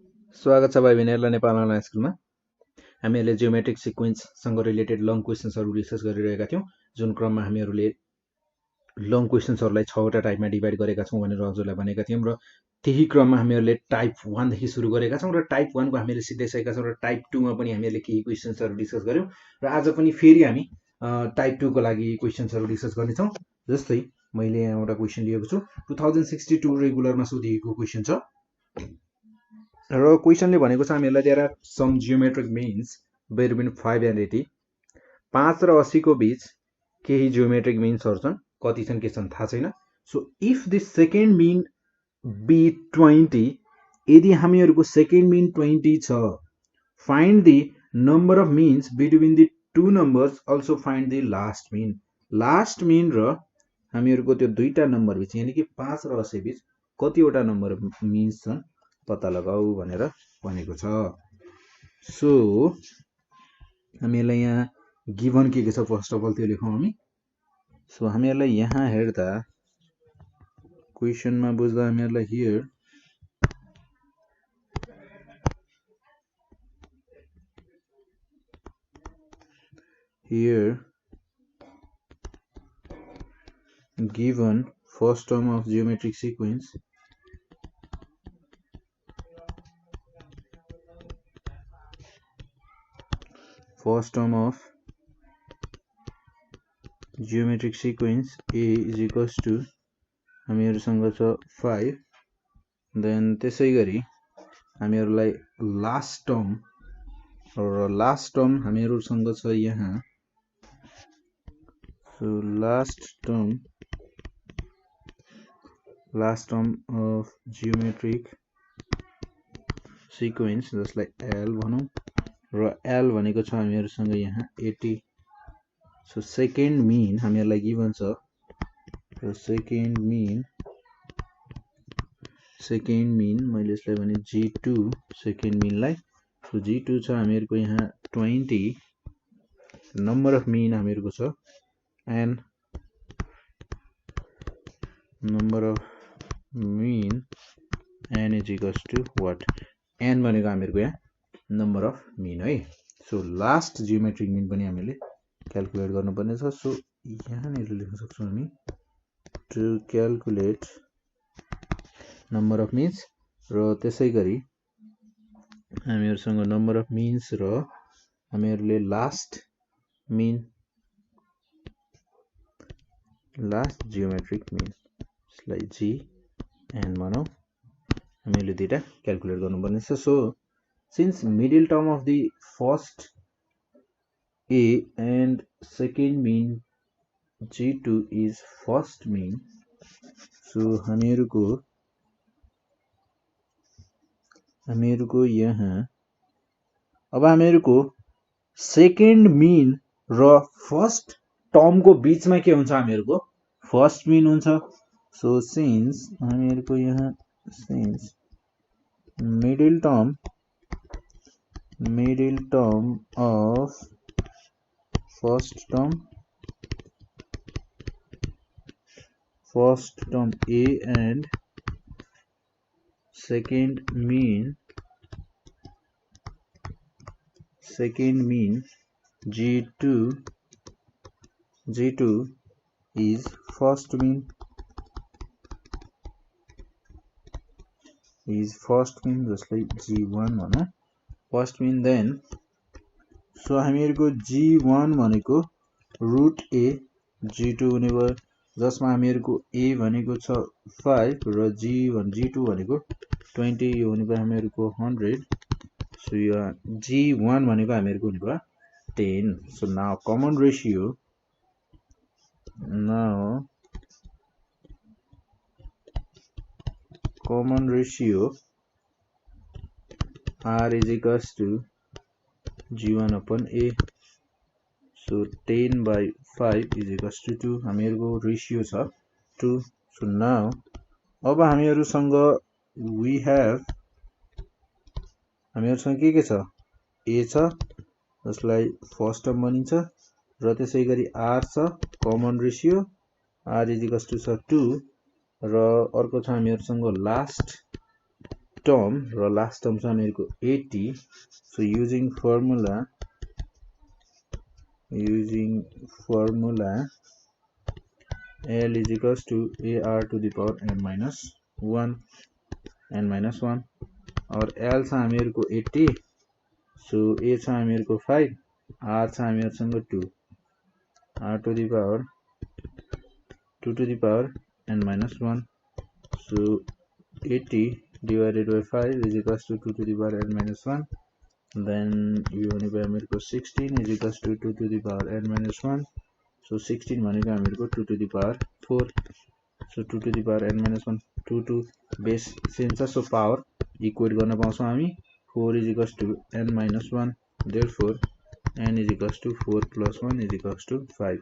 स्वागत छ भाइ बहिनीहरुलाई नेपाल अनलाइन स्कुलमा। हामीहरूले जियोमेट्रिक सिक्वेन्ससँग रिलेटेड लङ क्वेशन्सहरू डिस्कस गरिरहेका थियौं, जुन क्रममा हामीहरूले लङ क्वेशन्सहरूलाई 6 वटा टाइपमा डिभाइड गरेका छौं भनेर हजुरलाई भनेका थियौं र त्यही क्रममा हामीहरूले टाइप 1 देखि सुरु गरेका छौं र टाइप 1 को हामीले सिधाइसकेका छौं र टाइप 2 मा पनि हामीहरूले केही क्वेशन्सहरू डिस्कस गर्यौं र आज पनि फेरि हामी टाइप 2 को लागि क्वेशन्सहरू डिस्कस गर्ने छौं। जस्तै मैले यहाँ एउटा क्वेशन लिएको छु, 2062 रेगुलरमा सोधिएको क्वेशन छ र क्वेशनले भनेको छ हामीलाई there are some geometric means between 5 and 80। 5 र 80 को बीच केही जियोमेट्रिक मिन्सहरु छन्, कति छन् के छन् थाहा छैन। So if the second mean be 20, यदि हामीहरुको सेकेन्ड मिन 20 छ, find the number of means between the two numbers, also find the last mean. Last mean र हामीहरुको त्यो दुईटा नम्बर बीच यानी कि 5 र 80 बीच कतिवटा नम्बर मिन्स छन् पत्ता लगाऊ भनेर भनेको छ। सो हामीलाई यहाँ गिभन के छ फर्स्ट अफ अल त्यो लेखौं हामी। सो हामीलाई यहाँ हेर्दा क्वेशनमा बुझ्दा हामीलाई here given first term of geometric sequence A is equals to हामीहरुसँग छ 5, देन त्यसै गरी हामीहरुलाई लास्ट टर्म हामीहरुसँग छ यहाँ। So last term of geometric sequence जसलाई L भनौं र L भनेको छ हामीहरुसँग यहाँ 80। सो सेकेन्ड मिन हामीहरुलाई गिभन छ र सेकेन्ड मिन मैले यसलाई भने G2 सेकेन्ड मिनलाई। सो G2 छ हामीहरुको यहाँ 20, नम्बर अफ मिन हामीहरुको छ n, number of mean n is equals to what, n भनेको हामीहरुको यहाँ नम्बर अफ मिन है। सो लास्ट जियोमेट्रिक मिन पनि हामीले क्याल्कुलेट गर्नुपर्ने छ। सो यहाँनिर लेख्न सक्छौं हामी to calculate number of means र त्यसै गरी हामीहरुसँग नम्बर अफ मिन्स र हामीहरुले लास्ट जियोमेट्रिक मिन यसलाई GN भनौं, हामीले दुईटा क्याल्कुलेट गर्नुपर्ने छ। So since middle term of the first A and second mean G2 is first mean, so हामीहरुको यहाँ अब हामीहरुको सेकेन्ड मिन र फर्स्ट टर्म को बीचमा के हुन्छ, हामीहरुको फर्स्ट मिन हुन्छ। सो सिन्स हामीहरुको यहाँ since middle term of first term A and second mean G2 is first mean जसलाई G1 भनौं, फर्स्ट मिन। देन सो हामीहरुको G1 भनेको रुट A, G2 हुने भयो जसमा हामीहरुको A भनेको छ 5 र G2 भनेको 20, यो हुने भयो हामीहरुको 100। सो यो G1 भनेको हामीहरुको हुने भयो 10। So now common ratio R is equals to G1 upon A, so 10 by 5 is equals to 2, हामीहरुको ratio छ 2। सो नाउ अब हामीहरुसँग हामीहरुसँग के छ, A छ जसलाई फर्स्ट टर्म भनिन्छ र त्यसै गरी R छ, common ratio R is equals to 2 र अर्को छ हामीहरुसँग लास्ट टर्म र लास्ट टर्म छ हामीहरुको 80 so using formula L is equals to AR to the power n minus 1 और L छ हामीहरुको 80 सो A छ हामीहरुको 5 R छ हामीहरुसँग 2 R to the power 2 to the power n minus 1 so 80 divided by 5 is equals to 2 to the power n minus 1 then you only by हामीहरुको 16 is equals to 2 to the power n minus 1 so 16 भनेको हामीहरुको 2 to the power 4 so 2 to the power n minus 1 2 to base same छ so power equate गर्न पाउँछौं हामी 4 is equals to n minus 1 therefore n is equals to 4 plus 1 is equals to 5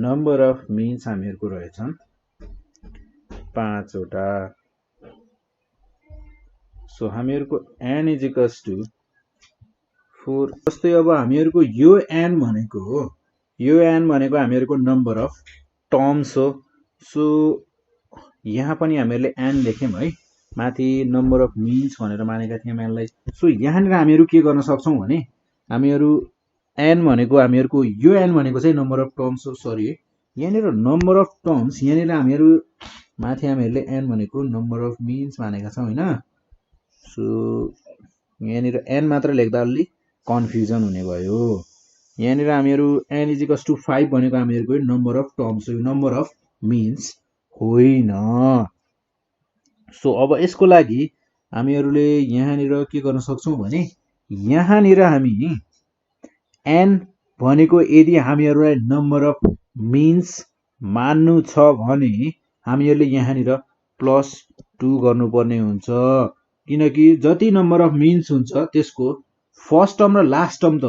number of means हामीहरुको रहेछन् 5 वटा so हामीहरुको n is equals to 4 जस्तै अब हामीहरुको यो n भनेको हामीहरुको number of terms हो सो यहाँ पनि हामीहरुले n लेख्यौं है माथि नम्बर अफ मिन्स भनेर मानेका थियौं यसलाई सो यहाँ नि हामीहरु के गर्न सक्छौं भने हामीहरु n भनेको हामीहरुको यो n भनेको चाहिँ नम्बर अफ टर्म्स हो सरी यहाँ नि नम्बर अफ टर्म्स यहाँ नि हामीहरु माथि हामीहरुले n भनेको नम्बर अफ मिन्स मानेका छौं हैन सो यहाँ नि n मात्र लेख्दा अलि कन्फ्युजन हुने भयो यहाँ नि हामीहरु n is equals to 5 भनेको हामीहरुको नम्बर अफ टर्म्स हो नम्बर अफ मिन्स होइन सो अब यसको लागि हामीहरुले यहाँ नि के गर्न सक्छौं भने यहाँ नि हामी n भनेको यदि हामीहरुलाई नम्बर अफ मिन्स मान्नु छ भने हामीहरुले यहाँ नि +2 गर्नुपर्ने हुन्छ किनकि जति नम्बर अफ मिन्स हुन्छ त्यसको फर्स्ट टर्म र लास्ट टर्म त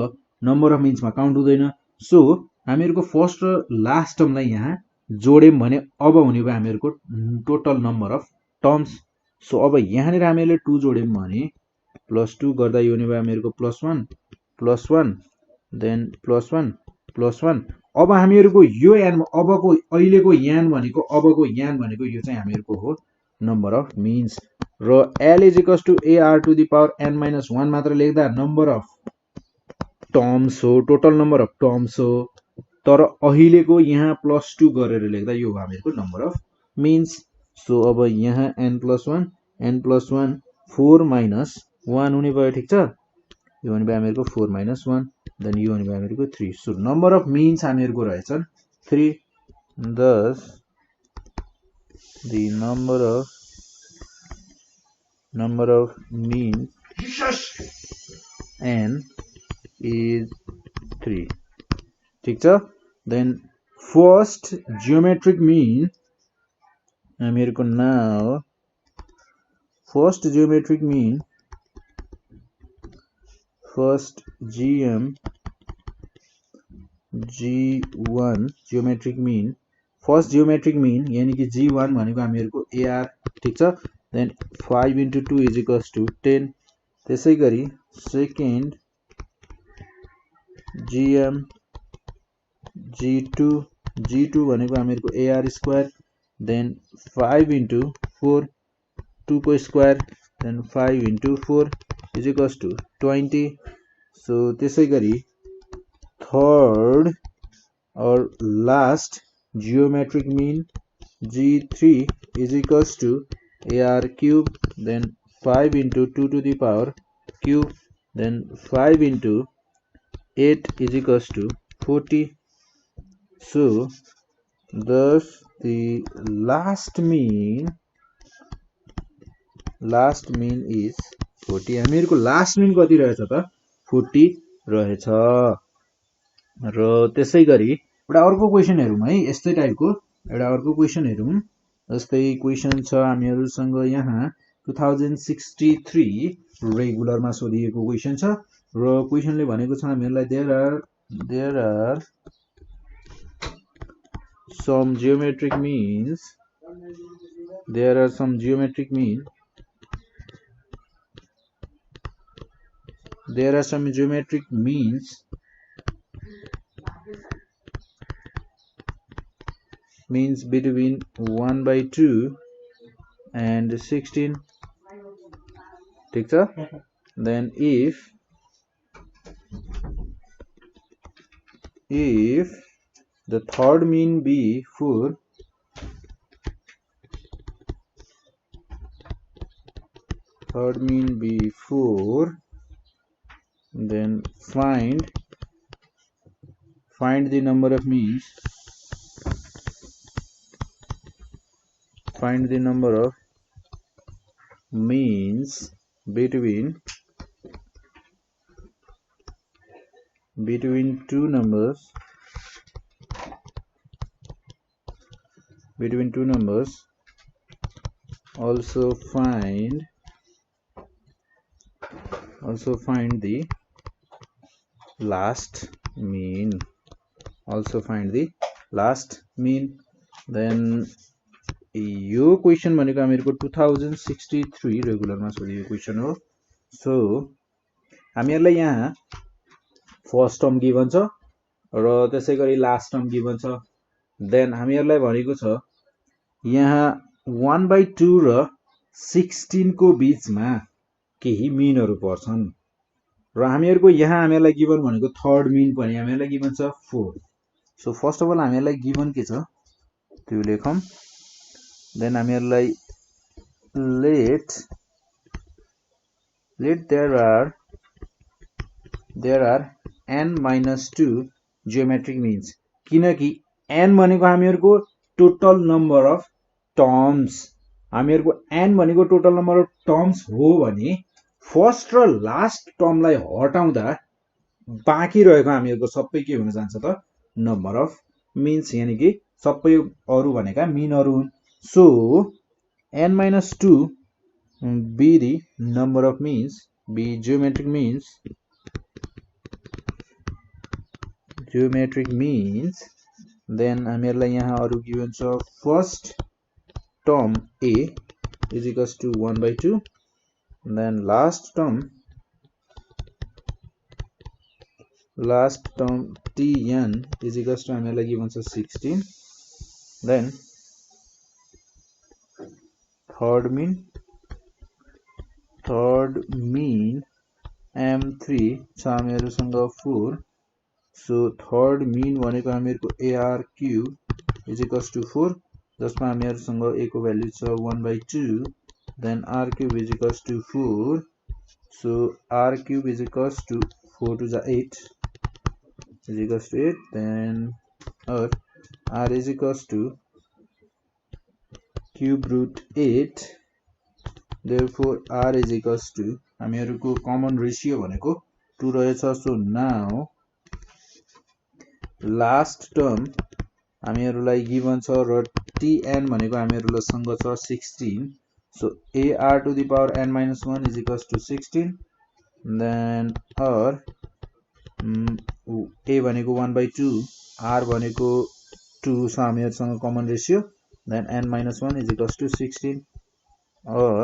नम्बर अफ मिन्स मा काउन्ट हुँदैन सो हामीहरुको फर्स्ट र लास्ट टर्मलाई यहाँ जोड्यौं भने अब हुने भयो हामीहरुको total number of terms so अब यहाँ नि हामीहरुले 2 जोड्यौं भने +2 गर्दा यो हुने भयो हामीहरुको +1 देन +1 अब हामीहरुको यो n अबको अहिलेको n भनेको यो चाहिँ हामीहरुको हो नम्बर अफ मिन्स र L is equals to AR to the power n minus 1 मात्र लेख्दा नम्बर अफ टर्म्स हो टोटल नम्बर अफ टर्म्स हो तर अहिलेको यहाँ +2 गरेर लेख्दा यो हो हामीहरुको नम्बर अफ मिन्स सो अब यहाँ n plus 1 4 minus 1 हुने भयो ठीक छ यो हुने भयो हामीहरुको 4 minus 1 देन यो हुने भयो हामीहरुको 3 सो नम्बर अफ मिन्स हामीहरुको रहेछन् 3 thus the number of mean n is 3 ठीक छ then first geometric mean हामीहरुको now first geometric mean first G1 geometric mean first geometric mean यानी कि G1 भनेको हामीहरुको AR ठीक छ then 5 into 2 is equals to 10 त्यसैगरी second GM G2 भनेको हामीहरुको AR square then 5 into 4 2 को square then 5 into 4 is equals to 20 so त्यसैगरी third or last geometric mean G3 is equals to AR cube then 5 into 2 to the power cube then 5 into 8 is equals to 40 so thus the last mean is 40 हामीहरुको last mean कति रहेछ त 40 रहेछ र त्यसैगरी एउटा अर्को क्वेशन हेरौं है यस्तै टाइपको एउटा अर्को क्वेशन हेरौं जस्तै क्वेशन छ हामीहरुसँग यहाँ 2063 रेगुलरमा सोधिएको क्वेशन छ र क्वेशनले भनेको छ हामीहरुलाई there are some geometric means means between 1/2 and 16 ठीक छ then if the third mean be 4 then find the number of means between two numbers also find the last mean then यो क्वेशन भनेको हामीहरुको 2063 रेगुलरमा सोधिएको question हो so हामीहरुलाई यहाँ first term given छ र त्यसैगरी लास्ट टर्म गिवन छ देन हामीहरुलाई भनेको छ यहाँ 1/2 र 16 को बीचमा केही मिनहरु पर्छन् र हामीहरुको यहाँ हामीहरुलाई गिवन भनेको थर्ड मिन पनि हामीहरुलाई गिवन छ 4 सो फर्स्ट अफ अल हामीहरुलाई गिवन के छ त्यो लेखौं देन हामीहरुलाई let there are n-2 geometric means किनकि n भनेको हामीहरुको टोटल नम्बर अफ टर्म्स हामीहरुको n भनेको टोटल नम्बर अफ टर्म्स हो भने फर्स्ट र लास्ट टर्मलाई हटाउँदा बाँकी रहेको हामीहरुको सबै के हुन जान्छ त नम्बर अफ मिन्स यानी कि सबै अरु भनेका मिनहरु हुन् so n-2 be the number of means be geometric means then हामीहरुलाई यहाँ अरु गिवन छ first term a is equals to 1/2 then last term tn is equals to हामीहरुलाई गिवन छ 16 then third mean m3 छ हामीहरुसँग 4 so third mean भनेको हामीहरुको arq is equals to 4 जसमा हामीहरुसँग a को value छ 1/2 then r cube is equals to 4 so r cube is equals to 4 to the 8 is equals to 8 then r is equals to cube root 8 therefore r is equals to हामीहरुको common ratio भनेको 2 रहेछ so now last term हामीहरुलाई given छ र tn भनेको हामीहरुलाई सँग छ 16 so ar to the power n-1 is equals to 16 then r a भनेको 1/2 r भनेको 2 so हामीहरुसँग common ratio then n-1 is equals to 16 or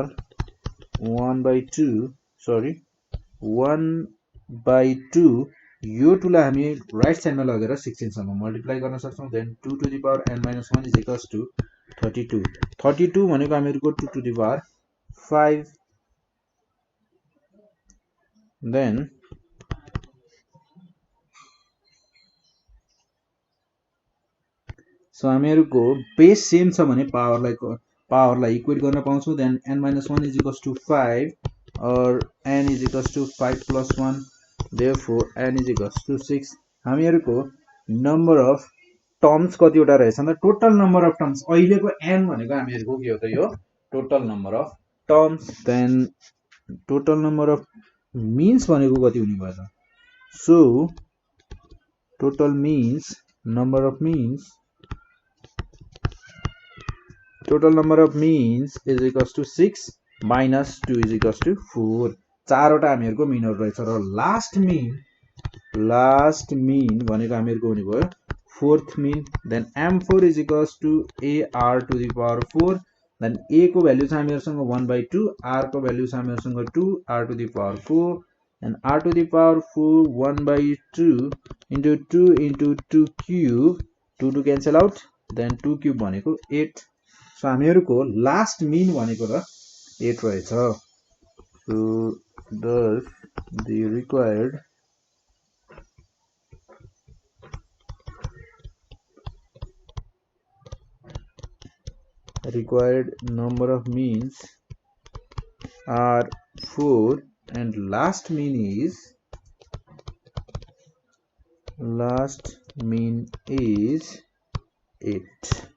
1/2 यो 2 लाई हामी राइट साइडमा लगेर 16 सम्म मल्टिप्लाई गर्न सक्छौं then 2 to the power n-1 is equals to 32 भनेको हामीहरुको 2 to the power 5 then so हामीहरुको बेस सेम छ भने पावरलाई इक्वेट गर्न पाउँछौं then n-1 is equals to 5 or n is equals to 5 plus 1 therefore n is equals to 6 हामीहरुको number of terms कतिवटा रहेछ त टोटल नम्बर अफ टर्म्स अहिलेको n भनेको हामीहरुको के हो त यो total number of terms then total number of means भनेको कति हुने भयो त so total number of means is equals to 6 minus 2 is equals to 4 चारवटा हामीहरुको मिनहरु रहेछ र लास्ट मिन भनेको हामीहरुको हुने भयो fourth mean then m4 is equals to ar to the power 4 then a को भ्यालु छ हामीहरुसँग 1/2 r को भ्यालु छ हामीहरुसँग 2 r to the power 4 and r to the power 4 1/2 into 2 into 2 cube 2 to cancel out then 2 cube भनेको 8 so हामीहरुको last mean भनेको र 8 रहेछ So thus the required number of means are 4 and last mean is 8.